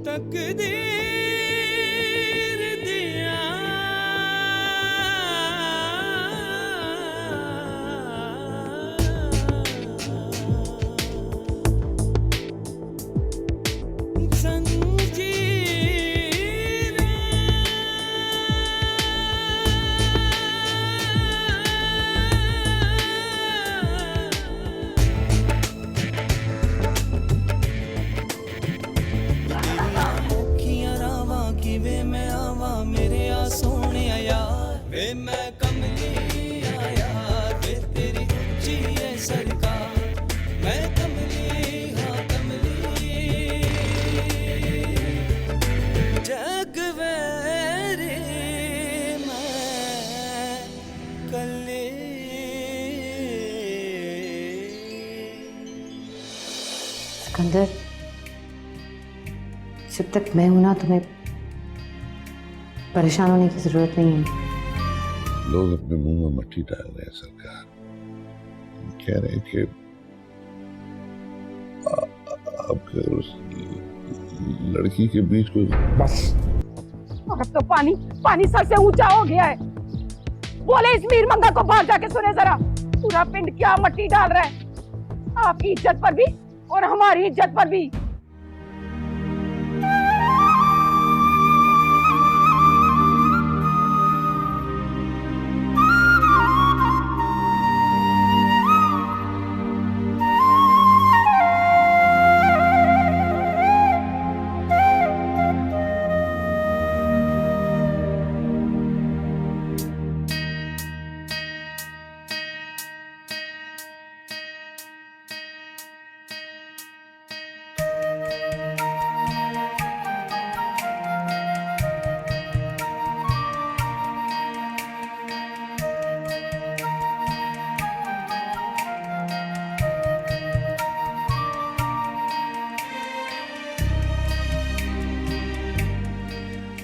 तकदीर दिया वे मैं आवा मेरे आ सोने यार वे मैं कमली आया वे तेरी ऊंची है सरकार मैं कमली हाँ कमली जग वेरे मैं कले। सिकंदर, जब तक मैं हूं ना तुम्हें परेशान होने की जरूरत नहीं है। लोग अपने मुंह में मट्टी डाल रहे हैं सरकार, कह रहे हैं कि आपके उस लड़की के बीच कोई बस अब तो पानी पानी सर से ऊंचा हो गया है। बोले इस मीर मंगा को बाहर जाके सुने जरा, पूरा पिंड क्या मट्टी डाल रहा है आपकी इज्जत पर भी और हमारी इज्जत पर भी।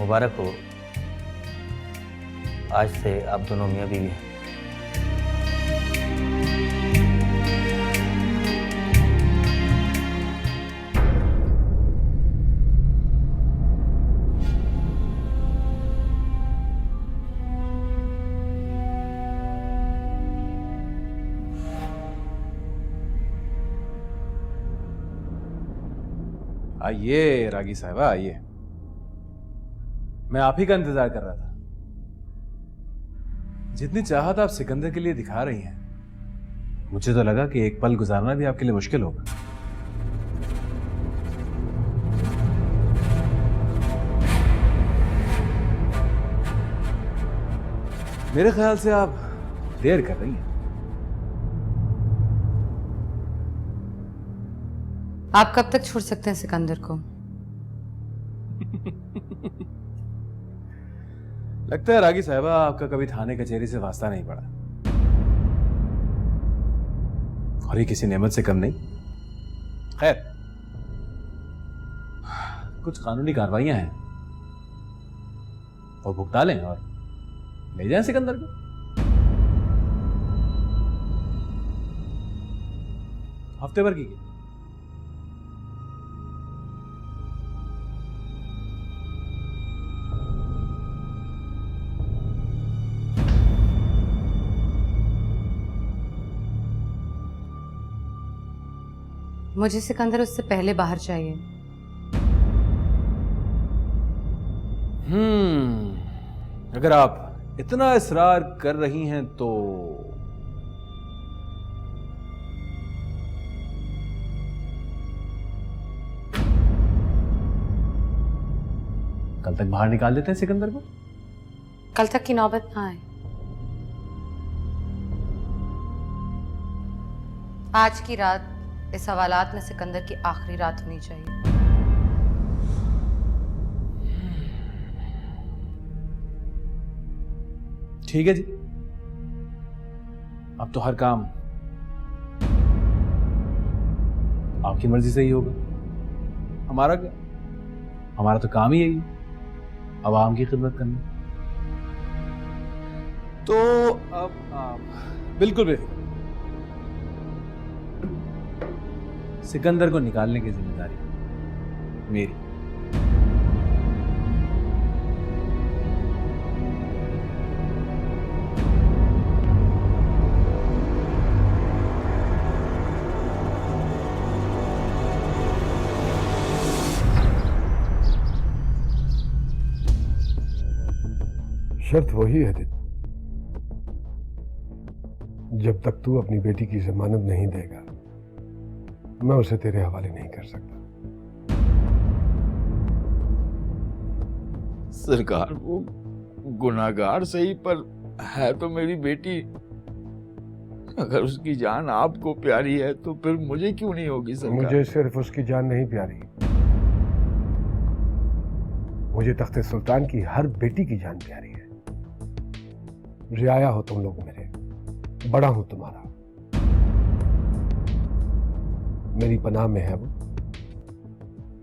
मुबारक हो, आज से आप दोनों मियाँ बीवी हैं। आइए रागी साहिबा आइए, मैं आप ही का इंतजार कर रहा था। जितनी चाहत आप सिकंदर के लिए दिखा रही हैं, मुझे तो लगा कि एक पल गुजारना भी आपके लिए मुश्किल होगा। मेरे ख्याल से आप देर कर रही हैं। आप कब तक छोड़ सकते हैं सिकंदर को? लगता है रागी साहिबा आपका कभी थाने कचहरी से वास्ता नहीं पड़ा, और ये किसी नेमत से कम नहीं। खैर, कुछ कानूनी कार्रवाइयां हैं, वो भुगता लें और ले जाएं सिकंदर को। हफ्ते भर की मुझे सिकंदर उससे पहले बाहर चाहिए। अगर आप इतना इसरार कर रही हैं तो कल तक बाहर निकाल देते हैं सिकंदर को। कल तक की नौबत ना आए। आज की रात इस हवालात में सिकंदर की आखिरी रात होनी चाहिए। ठीक है जी, अब तो हर काम आपकी मर्जी से ही होगा। हमारा क्या, हमारा तो काम ही यही है, आवाम की खिदमत करनी। तो अब आप बिल्कुल बेफिक्र, सिकंदर को निकालने की जिम्मेदारी मेरी। शर्त वही है दिल, जब तक तू अपनी बेटी की जमानत नहीं देगा मैं उसे तेरे हवाले नहीं कर सकता। सरकार वो गुनाहगार सही पर है तो मेरी बेटी। अगर उसकी जान आपको प्यारी है तो फिर मुझे क्यों नहीं होगी सरकार? मुझे सिर्फ उसकी जान नहीं प्यारी, मुझे तख्ते सुल्तान की हर बेटी की जान प्यारी है। रियाया हो तुम लोग मेरे, बड़ा हूं तुम्हारा, मेरी पनाह में है वो,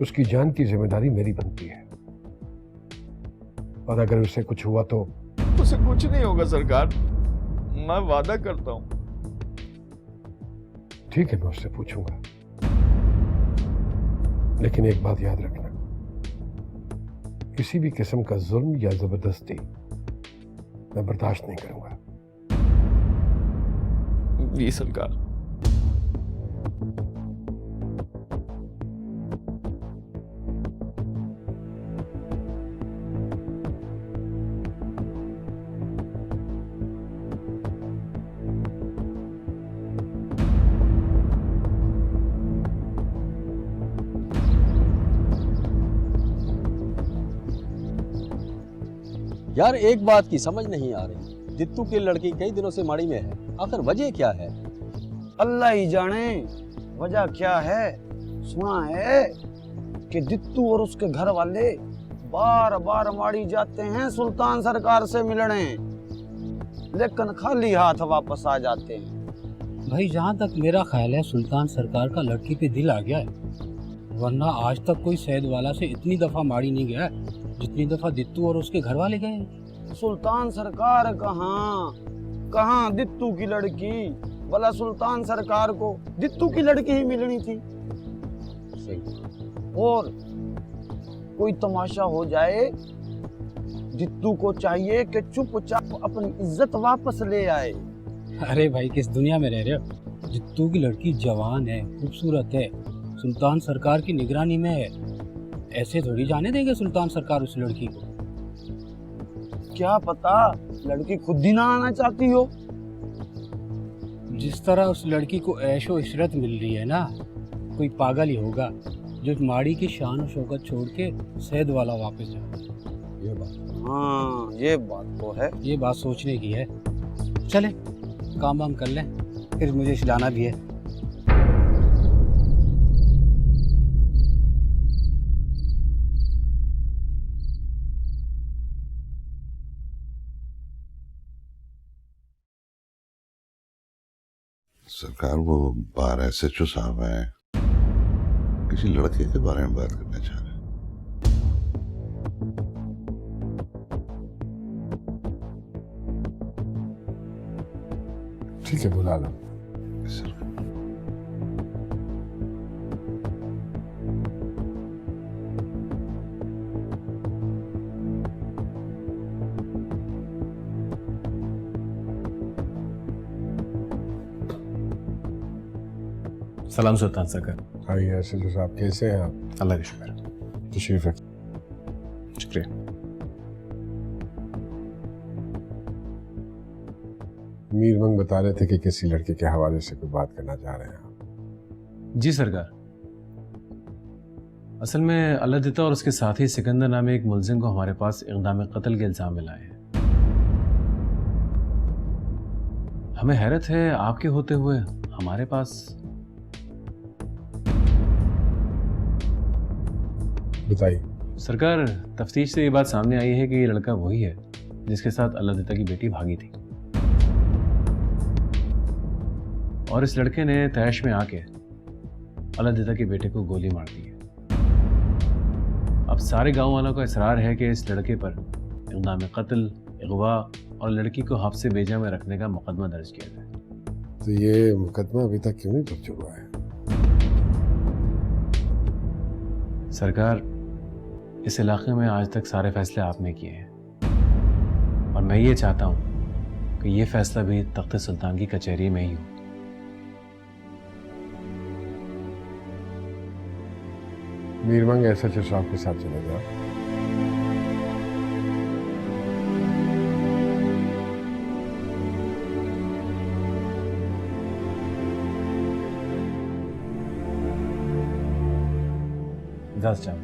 उसकी जान की जिम्मेदारी मेरी बनती है, और अगर उसे कुछ हुआ तो उसे कुछ नहीं होगा सरकार, मैं वादा करता हूं। ठीक है, मैं उससे पूछूंगा, लेकिन एक बात याद रखना, किसी भी किस्म का जुल्म या जबरदस्ती मैं बर्दाश्त नहीं करूंगा। जी सरकार। यार एक बात की समझ नहीं आ रही, दित्तू की लड़की कई दिनों से माड़ी में है, आखिर वजह क्या है? अल्लाह ही जाने वजह क्या है। सुना है कि दित्तू और उसके घर वाले बार बार माड़ी जाते हैं सुल्तान सरकार से मिलने, लेकिन खाली हाथ वापस आ जाते हैं। भाई जहाँ तक मेरा ख्याल है सुल्तान सरकार का लड़की पे दिल आ गया है, वरना आज तक कोई सैद वाला से इतनी दफा माड़ी नहीं गया जितनी दफा दित्तू और उसके घर वाले गए। सुल्तान सरकार कहाँ दित्तू की लड़की, भला सुल्तान सरकार को दित्तू की लड़की ही मिलनी थी। और कोई तमाशा हो जाए, दित्तू को चाहिए कि चुपचाप अपनी इज्जत वापस ले आए। अरे भाई किस दुनिया में रह रहे हो? दित्तू की लड़की जवान है, खूबसूरत है, सुल्तान सरकार की निगरानी में है, ऐसे थोड़ी जाने देंगे सुल्तान सरकार उस लड़की को। क्या पता लड़की खुद ही ना आना चाहती हो। जिस तरह उस लड़की को ऐशो इशरत मिल रही है ना, कोई पागल ही होगा जो माड़ी की शान और शौकत छोड़ के सैद वाला वापस जाए। ये बात, हाँ ये बात तो है। ये बात सोचने की है। चले काम वाम कर लें, फिर मुझे जाना भी है। सरकार वो बार SHO साहब हैं, किसी लड़के के बारे में बात करना चाह रहे हैं। ठीक है, बुला लो। सर सलाम सुल्तान सरकार। हाँ ये SHO साहब, कैसे हैं आप? अल्लाह का शुक्र। तशरीफ रख। शुक्रिया। मीरवंग बता रहे थे कि किसी लड़के के हवाले से कोई बात करना चाह रहे हैं आप। जी सरकार, असल में अल्लाह और उसके साथी सिकंदर नामे एक मुलजिम को हमारे पास इक़दाम कत्ल के इल्ज़ाम में लाए हैं। हमें हैरत है आपके होते हुए हमारे पास। बताइए। सरकार, तफ्तीश से ये बात सामने आई है कि ये लड़का वही है जिसके साथ अल्लाह की बेटी भागी थी, और इस लड़के ने तैश में आके अल्लाह के बेटे को गोली मार दी है। अब सारे गांव वालों का इसरार है कि इस लड़के पर इक़दाम कत्ल, अगवा और लड़की को हब्से बेजा में रखने का मुकदमा दर्ज किया जाए। तो ये मुकदमा अभी तक क्यों नहीं दर्ज हुआ है? सरकार, इस इलाके में आज तक सारे फैसले आपने किए हैं, और मैं ये चाहता हूँ कि ये फैसला भी तख्त सुल्तान की कचहरी में ही हो। मीरवंग SHO साहब के साथ चले जाओ। धस जाओ।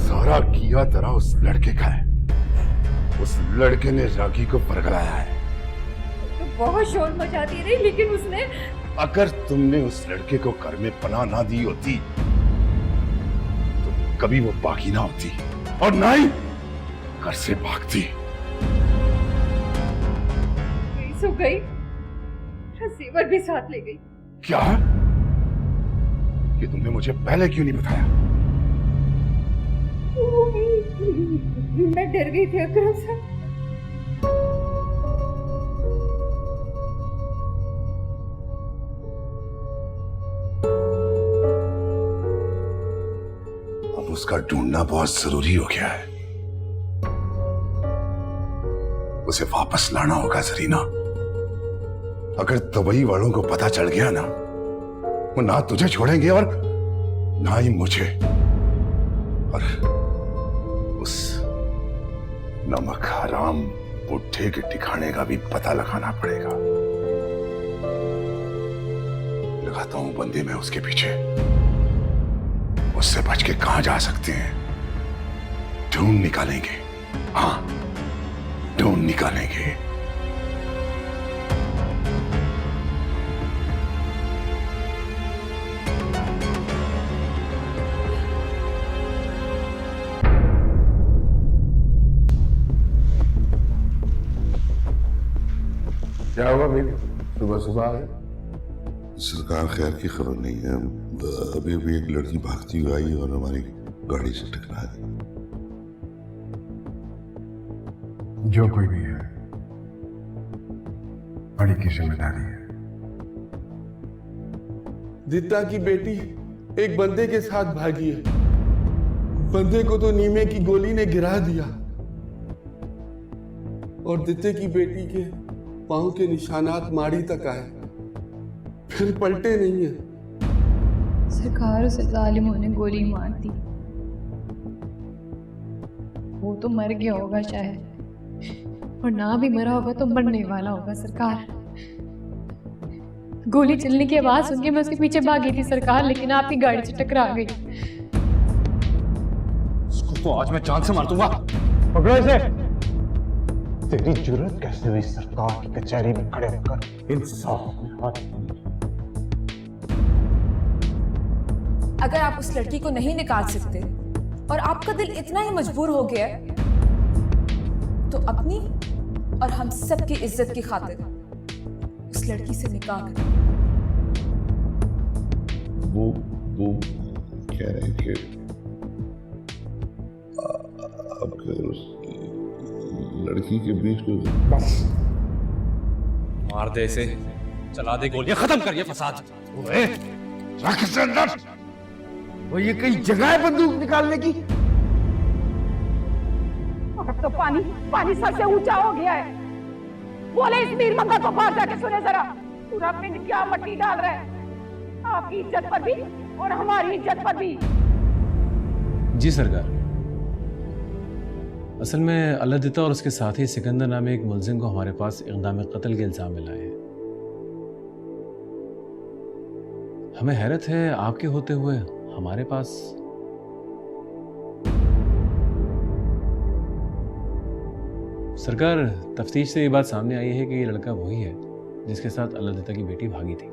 सारा किया तेरा उस लड़के का है। उस लड़के ने राखी को परगलाया है। तो बहुत शोर मचाती रही, लेकिन उसने अगर तुमने उस लड़के को घर में पनाह ना दी होती तो कभी वो बाकी ना होती और ना ही घर से भागती। सो गई, रिसीवर भी साथ ले गई। क्या? ये तुमने मुझे पहले क्यों नहीं बताया? मैं डर गई थी अकरम साहब। अब उसका ढूंढना बहुत जरूरी हो गया है। उसे वापस लाना होगा जरीना। अगर दुबई वालों को पता चल गया ना, वो ना तुझे छोड़ेंगे और ना ही मुझे। और उस नमक हराम बुढ़े के ठिकाने का भी पता लगाना पड़ेगा। लगाता हूं बंदे में उसके पीछे। उससे बच के कहां जा सकते हैं? ढूंढ निकालेंगे। हाँ, ढूंढ निकालेंगे। क्या हुआ भाई, सुबह सुबह आ गए? सरकार खैर की खबर नहीं है। अभी भी एक लड़की भागती हुई आई और हमारी गाड़ी से टकरा गई। जो कोई भी है, बड़ी की जिम्मेदारी है। दित्ता की बेटी एक बंदे के साथ भागी है। बंदे को तो नीमे की गोली ने गिरा दिया और दित्ते की बेटी के पांव के निशानात माड़ी तक आए, फिर पलटे नहीं है। सरकार उसे जालिमों ने गोली मार दी। वो तो मर गया होगा शायद, और ना भी मरा होगा तो मरने वाला होगा सरकार। गोली चलने की आवाज सुन के मैं उसके पीछे भागी थी सरकार, लेकिन आपकी गाड़ी से टकरा गई। इसको तो आज मैं जान से मार दूंगा। पकड़ो इसे। तेरी जुर्रत कैसे हुई सरकार की कचहरी में खड़े होकर इंसाफ में हाथ? अगर आप उस लड़की को नहीं निकाल सकते और आपका दिल इतना ही मजबूर हो गया है, तो अपनी और हम सब की इज्जत की खातिर उस लड़की से निकाह करें। वो कह रहे हैं कि अगर उसकी लड़की के बीच में बस मार दे इसे, चला दे गोलियां, खत्म कर ये फसाद। रख इसे अंदर। वो ये कई जगह है बंदूक निकालने की। अब तो पानी पानी सर से ऊंचा हो गया है। बोले इस मीर मंगा को बाहर जाके सुने जरा, पूरा पिंड क्या मट्टी डाल रहा है आपकी इज्जत पर भी और हमारी इज्जत पर भी। जी सरकार, असल में अल्लादिता और उसके साथी सिकंदर नामे एक मुलजिम को हमारे पास इक़दाम कत्ल के इल्ज़ाम में लाए हैं। हमें हैरत है आपके होते हुए हमारे पास। सरकार, तफ्तीश से ये बात सामने आई है कि ये लड़का वही है जिसके साथ अल्लादिता की बेटी भागी थी,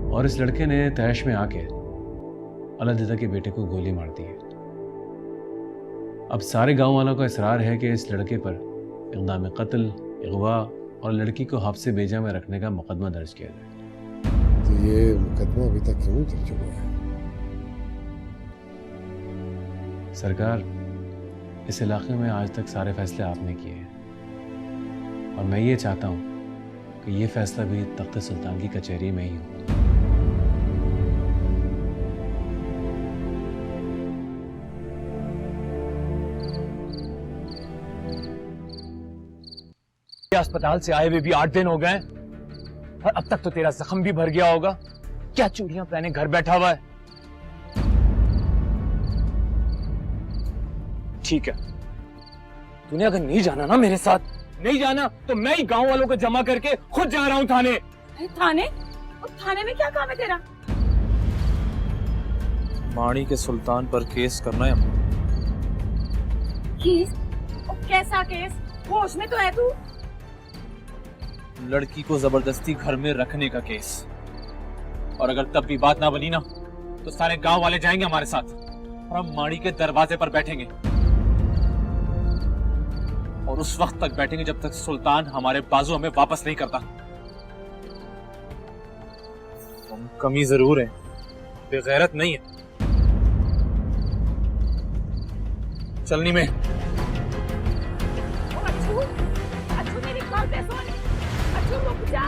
और इस लड़के ने तैश में आके अल्लादिता के बेटे को गोली मार दी है। अब सारे गांव वालों का इसरार है कि इस लड़के पर इक़दाम कत्ल, अगवा और लड़की को हब्स से बेजा में रखने का मुकदमा दर्ज किया जाए। तो ये मुकदमा अभी तक क्यों दर्ज हुआ है? सरकार, इस इलाके में आज तक सारे फैसले आपने किए हैं, और मैं ये चाहता हूँ कि ये फैसला भी तख्त सुल्तान की कचहरी में ही हो। अस्पताल से आए हुए भी 8 दिन हो गए और अब तक तो तेरा जख्म भी भर गया होगा। क्या चूड़ियां पहने घर बैठा हुआ है? ठीक है, तूने अगर नहीं जाना ना मेरे साथ, नहीं जाना तो मैं ही गांव वालों को जमा करके खुद जा रहा हूं थाने। थाने? थाने में क्या काम है तेरा? माणी के सुल्तान पर केस करना है। केस? कैसा केस? होश में तो है तू? लड़की को जबरदस्ती घर में रखने का केस। और अगर तब भी बात ना बनी ना तो सारे गांव वाले जाएंगे हमारे साथ और हम माड़ी के दरवाजे पर बैठेंगे, और उस वक्त तक बैठेंगे जब तक सुल्तान हमारे बाजू हमें वापस नहीं करता। हम कमी जरूर है, बेगैरत नहीं है। चलनी में अच्छू मेरी बात सुन। अच्छू रुक जा।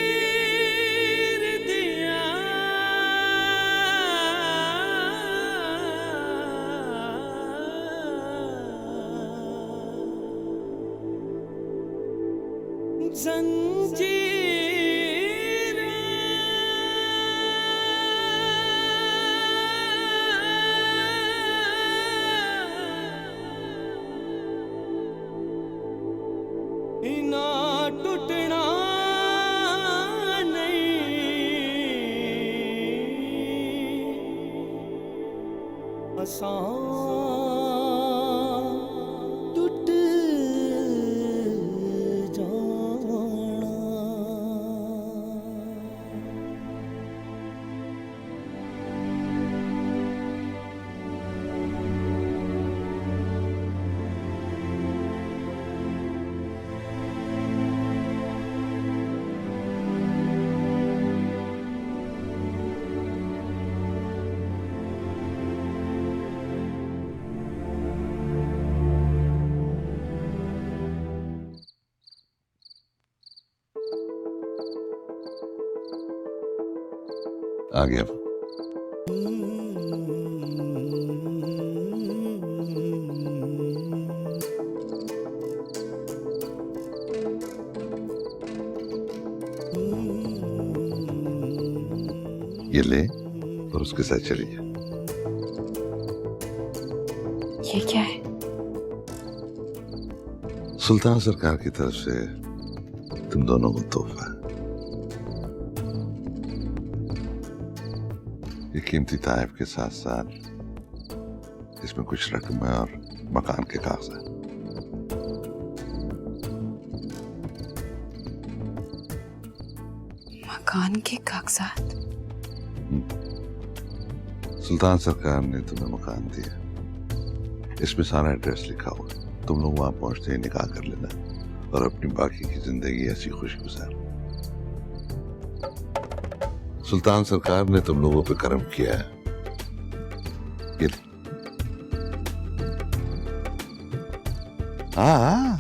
तकदीर दिया जंजीर ना टूटना टूट जाना। आ गया। ये ले और उसके साथ चलिए। ये क्या है? सुल्तान सरकार की तरफ से तुम दोनों को तोहफा है। ये कीमती ताइफ के साथ साथ इसमें कुछ रकम है और मकान के कागजात। मकान के कागजात? सुल्तान सरकार ने तुम्हें मकान दिया, इसमें सारा एड्रेस लिखा हुआ है। तुम लोग वहां पहुंचते ही निकाह कर लेना और अपनी बाकी की जिंदगी ऐसी खुश गुजार। सुल्तान सरकार ने तुम लोगों पे करम किया है। ये हाँ,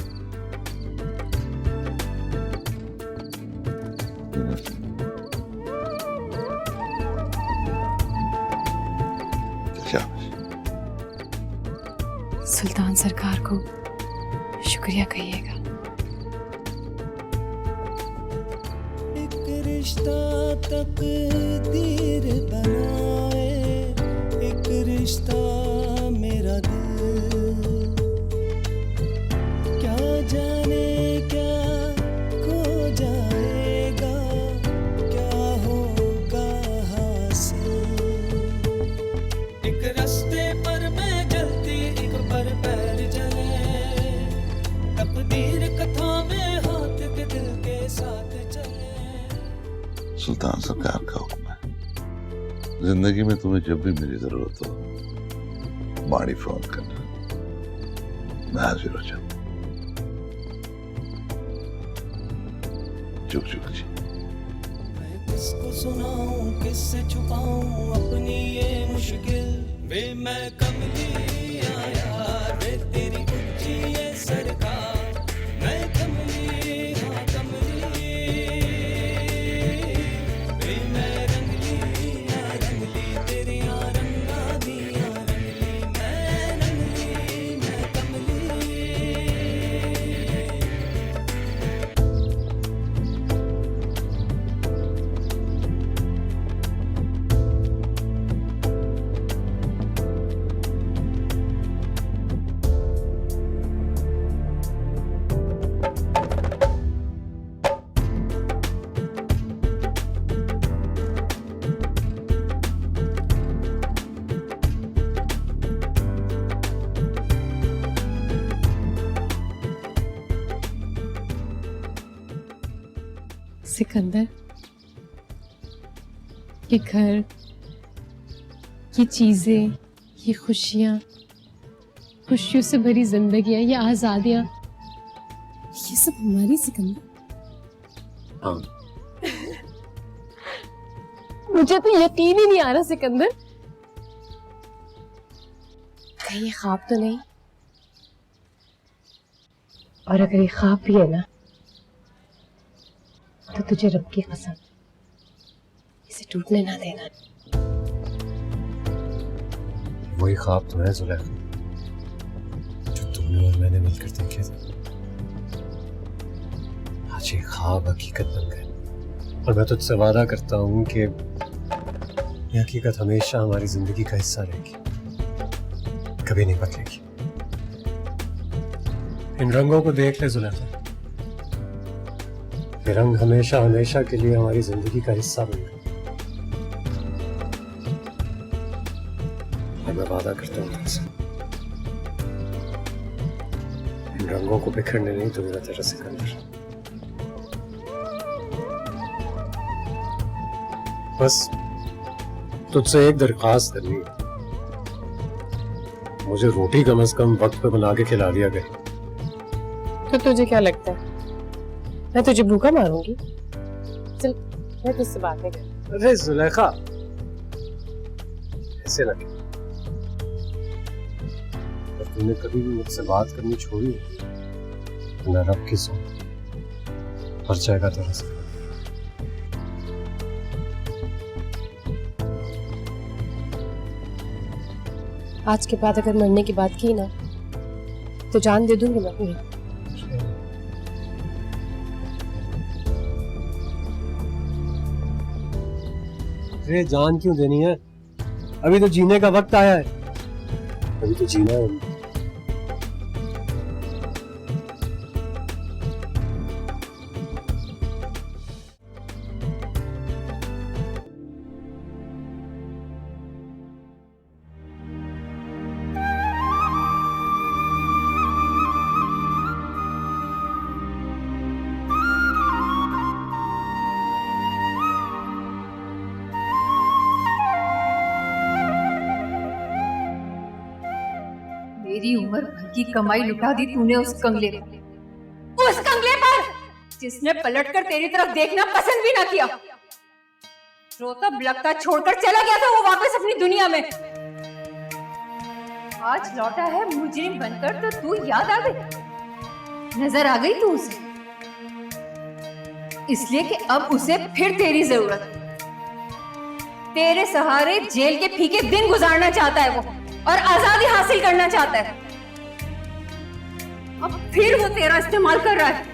सुल्तान सरकार को शुक्रिया कहिएगा। एक रिश्ता तकदीर बनाए, एक रिश्ता मेरा दिल, क्या जाने क्या खो जाएगा, क्या होगा हासिल। एक रास्ते पर मैं जलती, एक पर पैर जले, तकदीर कथा में हाथ के दिल के साथ चले। सुल्तान सरकार का हुक्म है, जिंदगी में तुम्हें जब भी मेरी जरूरत हो माड़ी फोन करना, मैं हाजिर हो जाऊं। चुप चुप जी। मैं किसको सुनाऊं, किससे छुपाऊं अपनी ये मुश्किल। वे मैं कमली आया, वे तेरी ऊंची ये सरकार। मैं कमली, हाँ कमली, वे मैं रंगली, हाँ रंगली, तेरी रंगा दिया रंगली। मैं रंगली, मैं कमली। सिकंदर, ये घर, ये चीजें, ये खुशियाँ, खुशियों से भरी जिंदगियाँ, ये आजादियाँ, ये सब हमारी सिकंदर। हाँ। मुझे तो यकीन ही नहीं आ रहा सिकंदर, कहीं ये ख्वाब तो नहीं? और अगर ये ख्वाब भी है ना, तो तुझे रब की कसम इसे टूटने ना देना। वही ख्वाब तो है जुलेखा, जो तुमने और मैंने मिलकर देखे थे। आज ये ख्वाब हकीकत बन गए और मैं तुझसे वादा करता हूँ कि ये हकीकत हमेशा हमारी जिंदगी का हिस्सा रहेगी, कभी नहीं बदलेगी। इन रंगों को देख ले जुलेखा, ये रंग हमेशा हमेशा के लिए हमारी जिंदगी का हिस्सा बन गए। और मैं वादा करता हूँ तुमसे, इन रंगों को बिखरने नहीं दूंगा तेरा सिकंदर। बस तुझसे एक दरख्वास्त करनी है, मुझे रोटी कम से कम वक्त पे बना के खिला दिया गया। तो तुझे क्या लगता है मैं तुझे भूखा मारूंगी? चल मैं तुझसे बात नहीं कर। अरे जुलेखा, ऐसे लगे अगर तुमने कभी भी मुझसे बात करनी छोड़ी तो मैं रब की सौ मर जाएगा तेरा से। आज के बाद अगर मरने की बात की ना तो जान दे दूंगी मैं अपनी। अरे जान क्यों देनी है? अभी तो जीने का वक्त आया है, अभी तो जीना है। मेरी उम्र भर की कमाई लुटा दी तूने उस कंगले पर, उस कंगले पर जिसने पलटकर तेरी तरफ देखना पसंद भी ना किया। रोता बिलखता छोड़कर चला गया था वो वापस अपनी दुनिया में। आज लौटा है मुजरिम बनकर तो तू याद आ गई, नजर आ गई तू उसे, इसलिए कि अब उसे फिर तेरी जरूरत। तेरे सहारे जेल के फीके दिन गुजारना चाहता है वो और आजादी हासिल करना चाहता है। अब फिर वो तेरा इस्तेमाल कर रहा है।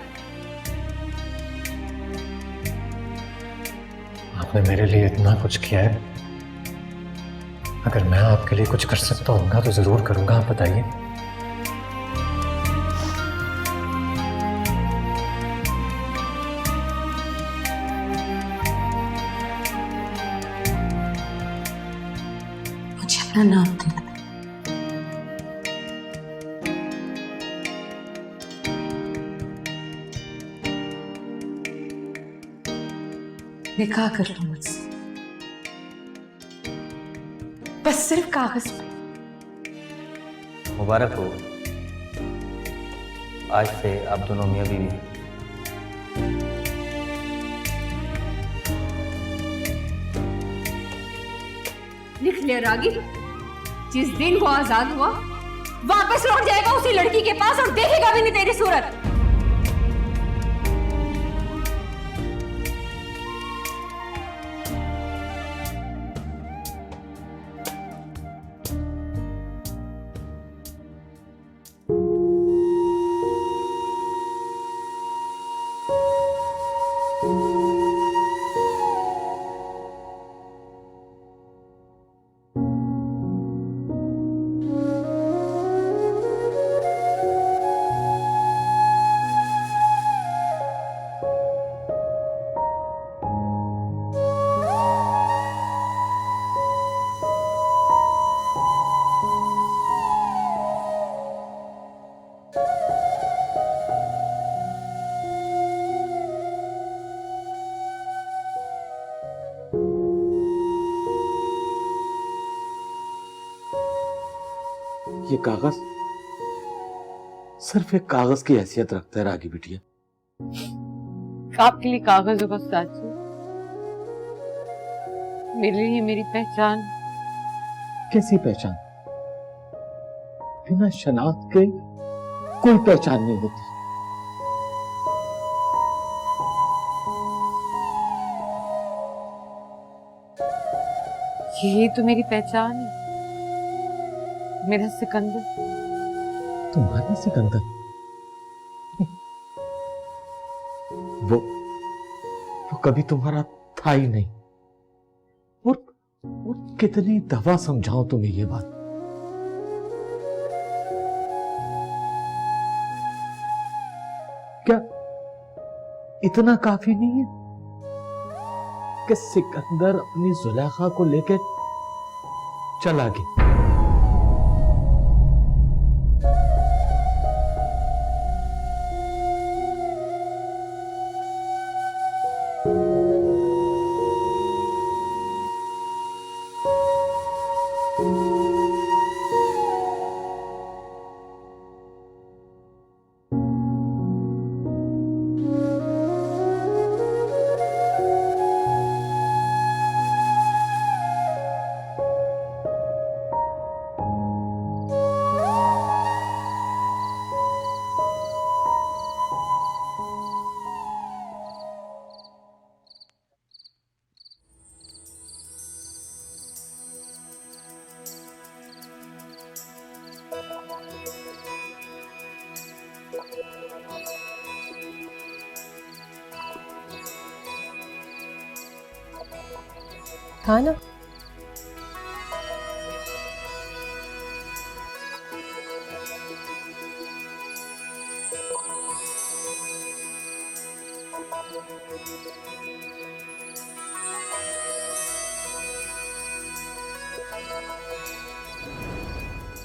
आपने मेरे लिए इतना कुछ किया है, अगर मैं आपके लिए कुछ कर सकता हूँ तो जरूर करूंगा। आप बताइए। मुझे अपना नाम दे। निकाह कर लो मुझसे, बस सिर्फ कागज पे। मुबारक हो, आज से आप दोनों मियाँ बीवी हैं। लिख ले रागी, जिस दिन वो आजाद हुआ वापस लौट जाएगा उसी लड़की के पास और देखेगा भी नहीं तेरी सूरत। ये कागज सिर्फ एक कागज की हैसियत रखता है रागी बिटिया। आपके लिए कागज बस चाची, मेरे लिए मेरी पहचान। कैसी पहचान? बिना शनाख्त के कोई पहचान नहीं होती। यही तो मेरी पहचान है, मेरा सिकंदर। तुम्हारा सिकंदर? वो कभी तुम्हारा था ही नहीं। और कितनी दफा समझाओ तुम्हें ये बात। क्या इतना काफी नहीं है कि सिकंदर अपनी जुलेखा को लेकर चला गया? खाना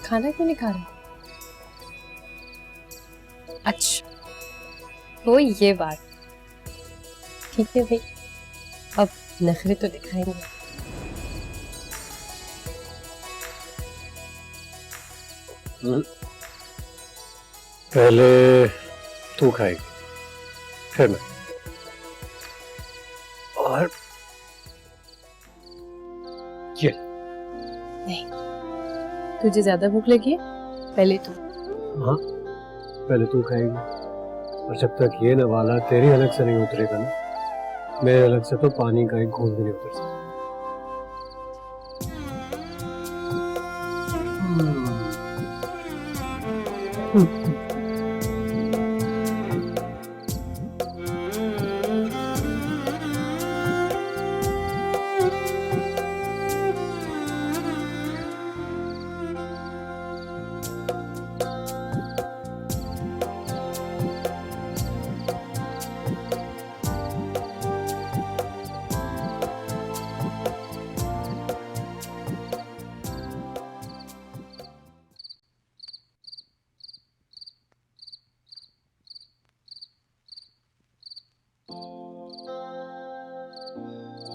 खाना क्यों नहीं खा रहा? अच्छा, वो ये बात। ठीक है भाई, अब नखरे तो दिखाएंगे। पहले तू खाएगी, फिर मैं। और ये नहीं, तुझे ज्यादा भूख लगी है, पहले तू। हाँ, पहले तू खाएगी, और जब तक ये नवाला तेरी अलग से नहीं उतरेगा ना, मेरे अलग से तो पानी का एक घूंट भी नहीं उतर सकता।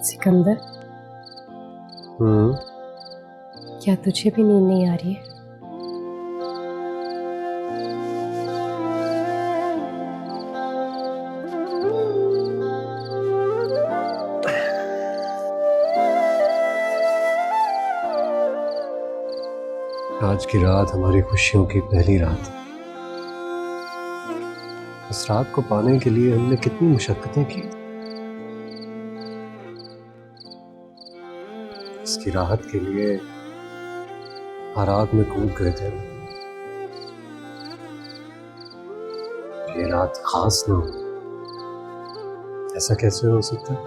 सिकंदर, क्या तुझे भी नींद नहीं आ रही है? आज की रात हमारी खुशियों की पहली रात है। इस रात को पाने के लिए हमने कितनी मुशक्कतें की। इसकी राहत के लिए हर आग में कूद गए थे। ये रात खास ना हो, ऐसा कैसे हो सकता है?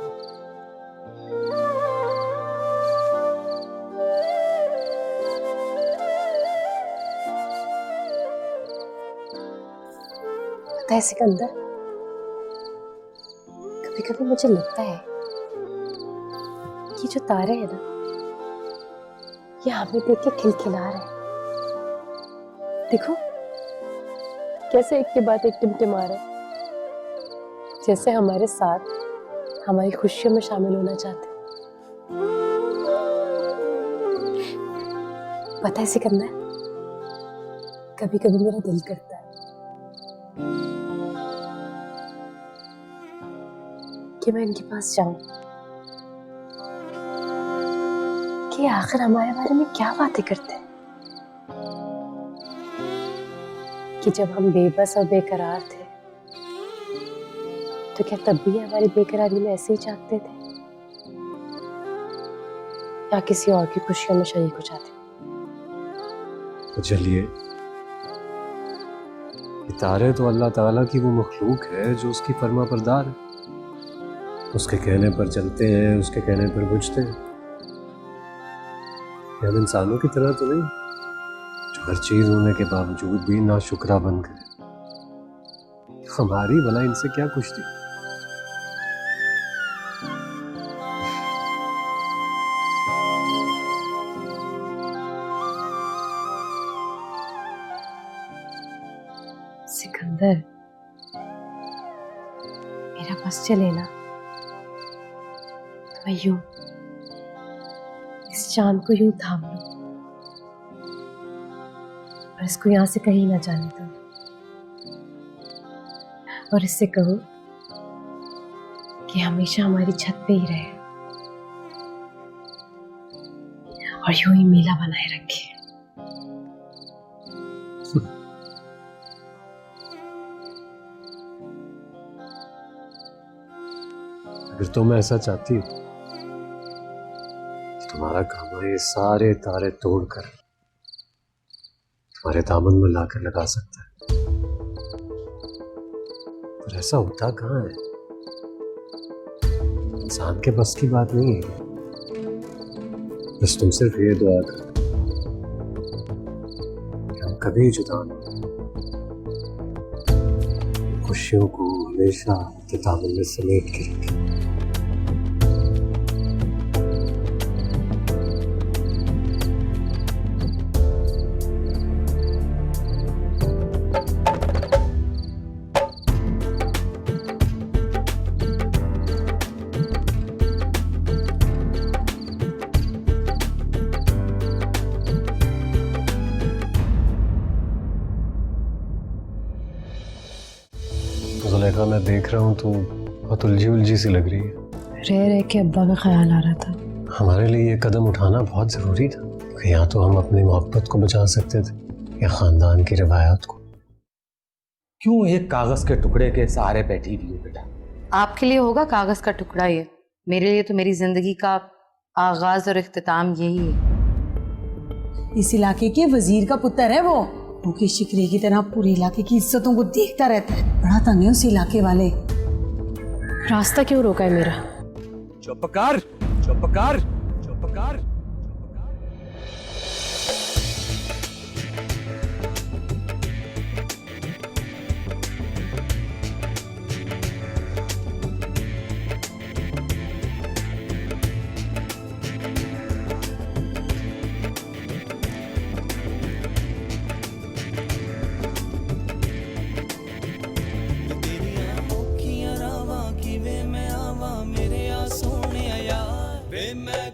पता है सिकंदर, कभी कभी मुझे लगता है कि जो तारे हैं ना, ये हमें देख के खिलखिला रहे हैं। देखो कैसे एक के बाद एक टिमटिमा रहे हैं, जैसे हमारे साथ हमारी खुशियों में शामिल होना चाहते हैं। पता है सिकंदर, कभी कभी मेरा दिल करता है कि मैं इनके पास जाऊं, कि आखिर हमारे बारे में क्या बातें करते हैं, कि जब हम बेबस और बेकरार थे तो क्या तब भी हमारी बेकरारी में ऐसे ही चाहते थे, या किसी और की खुशियों में शरीक हो जाते? तो चलिए, ये तारे तो अल्लाह ताला की वो मखलूक है जो उसकी फरमा बरदार है। उसके कहने पर चलते हैं, उसके कहने पर बुझते हैं। हम इंसानों की तरह तो नहीं जो हर चीज होने के बावजूद भी नाशुक्रा बन गए। हमारी भला इनसे क्या कुश्ती। सिकंदर, मेरा बस चले ना, तो मैं यूं इस चांद को यूं थाम लूं और इसको यहां से कहीं ना जाने दूं, और इससे कहो कि हमेशा हमारी छत पे ही रहे और यूं ही मेला बनाए रखे। अगर तुम ऐसा चाहती हो, तुम्हारा काम ये सारे तारे तोड़कर तुम्हारे दामन में लाकर लगा सकता है, पर ऐसा होता कहाँ है? इंसान के बस की बात नहीं है। बस तुम सिर्फ ये दुआ करो कि हम कभी जुदा न हों। खुशियों को हमेशा किताबों में समेट के रखें। जुलेखा, मैं देख रहा हूँ तू बहुत उलझी उलझी सी लग रही है। रह रह के अब्बा का ख्याल आ रहा था। हमारे लिए ये कदम उठाना बहुत ज़रूरी था कि या तो हम अपनी मोहब्बत को बचा सकते थे या ख़ानदान की रवायात को। क्यों एक कागज के टुकड़े के सहारे बैठी हुई हो बेटा? आपके लिए होगा कागज का टुकड़ा ये, मेरे लिए तो मेरी जिंदगी का आगाज और इख्तिताम यही है। इस इलाके के वजीर का पुत्र है वो, भूखे शिकरे की तरह पूरे इलाके की इज्जतों को देखता रहता है। बड़ा तंग है उस इलाके वाले। रास्ता क्यों रोका है मेरा? चुप कर, चुप कर, चुप कर। मेरे आ सोने यार वे मैं